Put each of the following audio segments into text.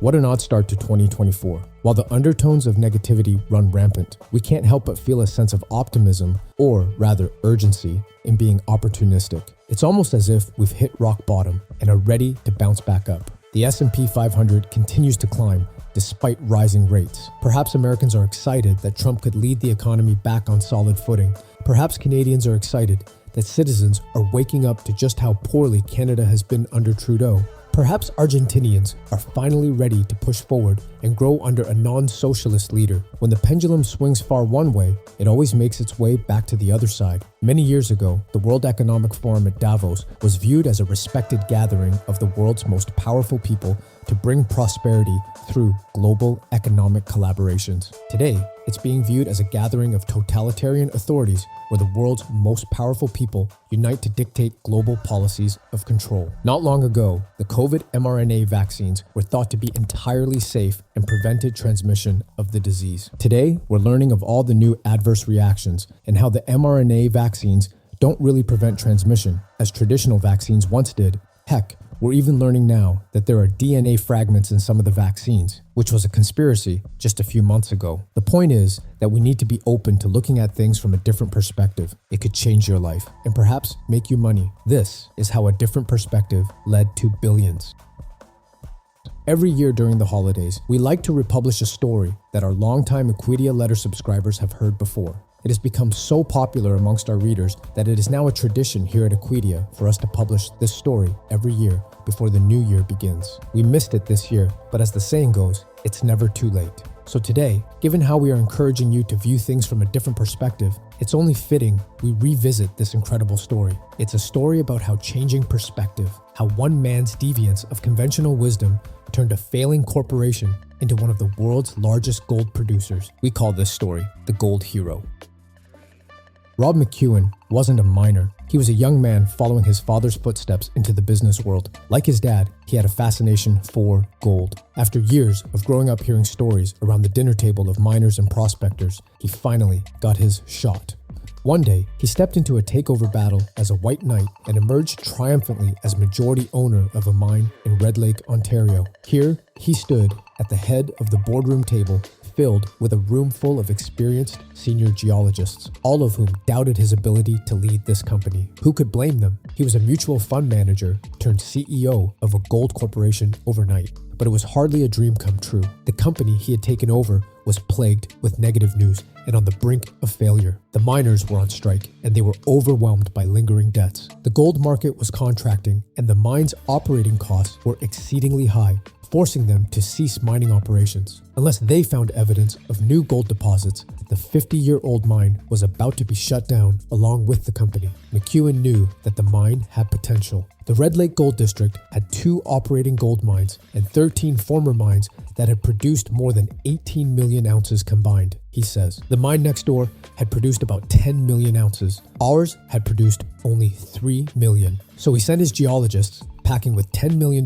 What an odd start to 2024. While the undertones of negativity run rampant, we can't help but feel a sense of optimism, or rather urgency, in being opportunistic. It's almost as if we've hit rock bottom and are ready to bounce back up. The S&P 500 continues to climb despite rising rates. Perhaps Americans are excited that Trump could lead the economy back on solid footing. Perhaps Canadians are excited that citizens are waking up to just how poorly Canada has been under Trudeau. Perhaps Argentinians are finally ready to push forward and grow under a non-socialist leader. When the pendulum swings far one way, it always makes its way back to the other side. Many years ago, the World Economic Forum at Davos was viewed as a respected gathering of the world's most powerful people to bring prosperity through global economic collaborations. Today, it's being viewed as a gathering of totalitarian authorities where the world's most powerful people unite to dictate global policies of control. Not long ago, the COVID mRNA vaccines were thought to be entirely safe and prevented transmission of the disease. Today, we're learning of all the new adverse reactions and how the mRNA vaccines don't really prevent transmission, as traditional vaccines once did. Heck, we're even learning now that there are DNA fragments in some of the vaccines, which was a conspiracy just a few months ago. The point is that we need to be open to looking at things from a different perspective. It could change your life and perhaps make you money. This is how a different perspective led to billions. Every year during the holidays, we like to republish a story that our longtime Equidia letter subscribers have heard before. It has become so popular amongst our readers that it is now a tradition here at Equidia for us to publish this story every year before the new year begins. We missed it this year, but as the saying goes, it's never too late. So today, given how we are encouraging you to view things from a different perspective, it's only fitting we revisit this incredible story. It's a story about how changing perspective, how one man's deviance of conventional wisdom turned a failing corporation into one of the world's largest gold producers. We call this story the Gold Hero. Rob McEwen wasn't a miner. He was a young man following his father's footsteps into the business world. Like his dad, he had a fascination for gold. After years of growing up hearing stories around the dinner table of miners and prospectors, he finally got his shot. One day, he stepped into a takeover battle as a white knight and emerged triumphantly as majority owner of a mine in Red Lake, Ontario. Here, he stood at the head of the boardroom table, filled with a room full of experienced senior geologists, all of whom doubted his ability to lead this company. Who could blame them? He was a mutual fund manager turned CEO of a gold corporation overnight, but it was hardly a dream come true. The company he had taken over was plagued with negative news and on the brink of failure. The miners were on strike and they were overwhelmed by lingering debts. The gold market was contracting and the mine's operating costs were exceedingly high, forcing them to cease mining operations. Unless they found evidence of new gold deposits, the 50-year-old mine was about to be shut down along with the company. McEwen knew that the mine had potential. The Red Lake Gold District had 2 operating gold mines and 13 former mines that had produced more than 18 million ounces combined, he says. The mine next door had produced about 10 million ounces. Ours had produced only 3 million. So he sent his geologists packing with $10 million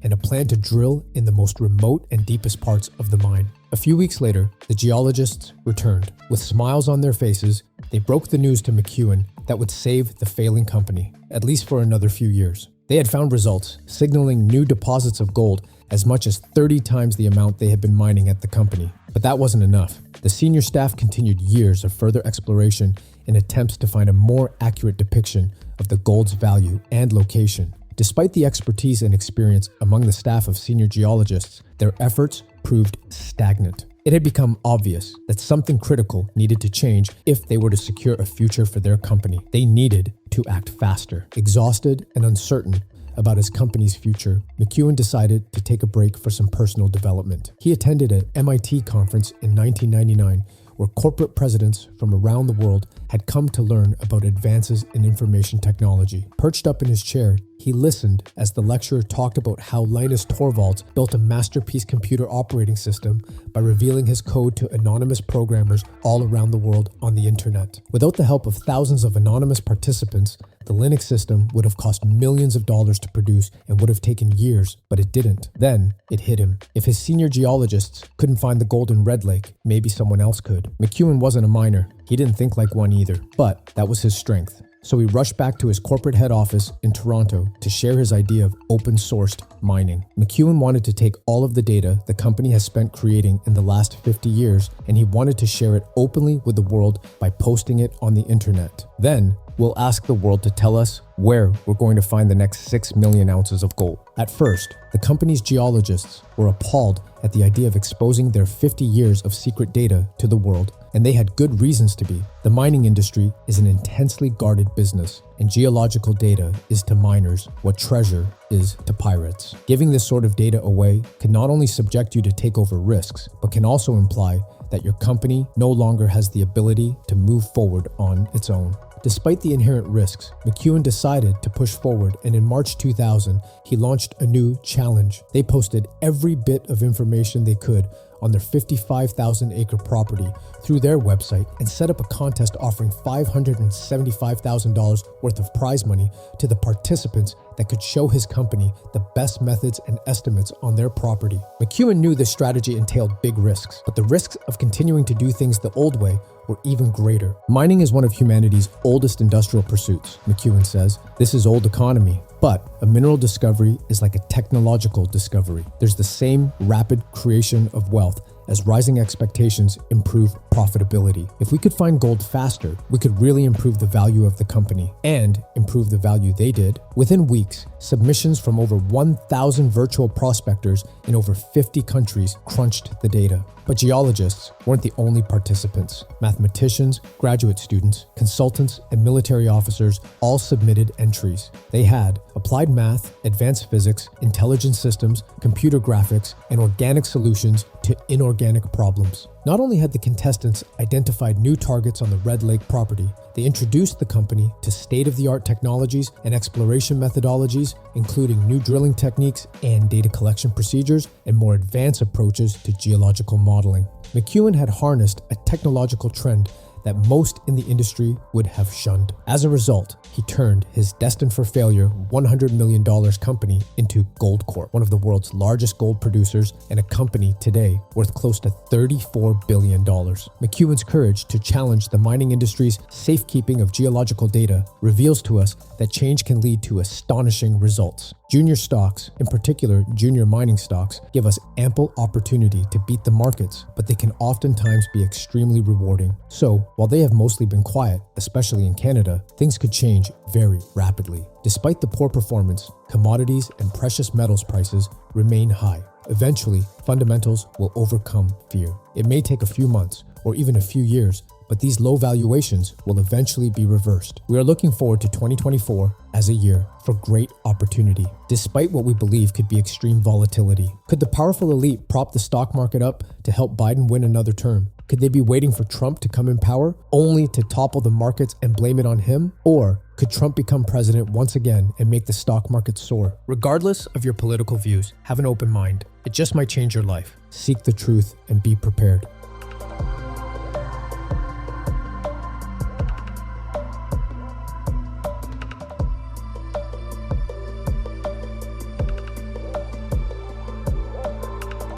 and a plan to drill in the most remote and deepest parts of the mine. A few weeks later, the geologists returned. With smiles on their faces, they broke the news to McEwen that would save the failing company, at least for another few years. They had found results, signaling new deposits of gold as much as 30 times the amount they had been mining at the company. But that wasn't enough. The senior staff continued years of further exploration in attempts to find a more accurate depiction of the gold's value and location. Despite the expertise and experience among the staff of senior geologists, their efforts proved stagnant. It had become obvious that something critical needed to change if they were to secure a future for their company. They needed to act faster. Exhausted and uncertain about his company's future, McEwen decided to take a break for some personal development. He attended an MIT conference in 1999 where corporate presidents from around the world had come to learn about advances in information technology. Perched up in his chair, he listened as the lecturer talked about how Linus Torvalds built a masterpiece computer operating system by revealing his code to anonymous programmers all around the world on the internet. Without the help of thousands of anonymous participants, the Linux system would have cost millions of dollars to produce and would have taken years, but it didn't. Then it hit him. If his senior geologists couldn't find the gold in Red Lake, maybe someone else could. McEwen wasn't a miner. He didn't think like one either, but that was his strength. So he rushed back to his corporate head office in Toronto to share his idea of open-sourced mining. McEwen wanted to take all of the data the company has spent creating in the last 50 years, and he wanted to share it openly with the world by posting it on the internet. Then, we'll ask the world to tell us where we're going to find the next 6 million ounces of gold. At first, the company's geologists were appalled at the idea of exposing their 50 years of secret data to the world, and they had good reasons to be. The mining industry is an intensely guarded business, and geological data is to miners what treasure is to pirates. Giving this sort of data away can not only subject you to take over risks, but can also imply that your company no longer has the ability to move forward on its own. Despite the inherent risks, McEwen decided to push forward, and in March 2000, he launched a new challenge. They posted every bit of information they could on their 55,000-acre property through their website and set up a contest offering $575,000 worth of prize money to the participants that could show his company the best methods and estimates on their property. McEwen knew this strategy entailed big risks, but the risks of continuing to do things the old way were even greater. Mining is one of humanity's oldest industrial pursuits, McEwen says. This is old economy. But a mineral discovery is like a technological discovery. There's the same rapid creation of wealth as rising expectations improve profitability. If we could find gold faster, we could really improve the value of the company and improve the value they did. Within weeks, submissions from over 1,000 virtual prospectors in over 50 countries crunched the data. But geologists weren't the only participants. Mathematicians, graduate students, consultants, and military officers all submitted entries. They had applied math, advanced physics, intelligent systems, computer graphics, and organic solutions to inorganic problems. Not only had the contestants identified new targets on the Red Lake property, they introduced the company to state-of-the-art technologies and exploration methodologies, including new drilling techniques and data collection procedures and more advanced approaches to geological modeling. McEwen had harnessed a technological trend that most in the industry would have shunned. As a result, he turned his destined-for-failure $100 million company into Goldcorp, one of the world's largest gold producers and a company today worth close to $34 billion. McEwen's courage to challenge the mining industry's safekeeping of geological data reveals to us that change can lead to astonishing results. Junior stocks, in particular junior mining stocks, give us ample opportunity to beat the markets, but they can oftentimes be extremely rewarding. So, while they have mostly been quiet, especially in Canada, things could change very rapidly. Despite the poor performance, commodities and precious metals prices remain high. Eventually, fundamentals will overcome fear. It may take a few months or even a few years, but these low valuations will eventually be reversed. We are looking forward to 2024 as a year for great opportunity, despite what we believe could be extreme volatility. Could the powerful elite prop the stock market up to help Biden win another term? Could they be waiting for Trump to come in power, only to topple the markets and blame it on him? Or could Trump become president once again and make the stock market soar? Regardless of your political views, have an open mind. It just might change your life. Seek the truth and be prepared.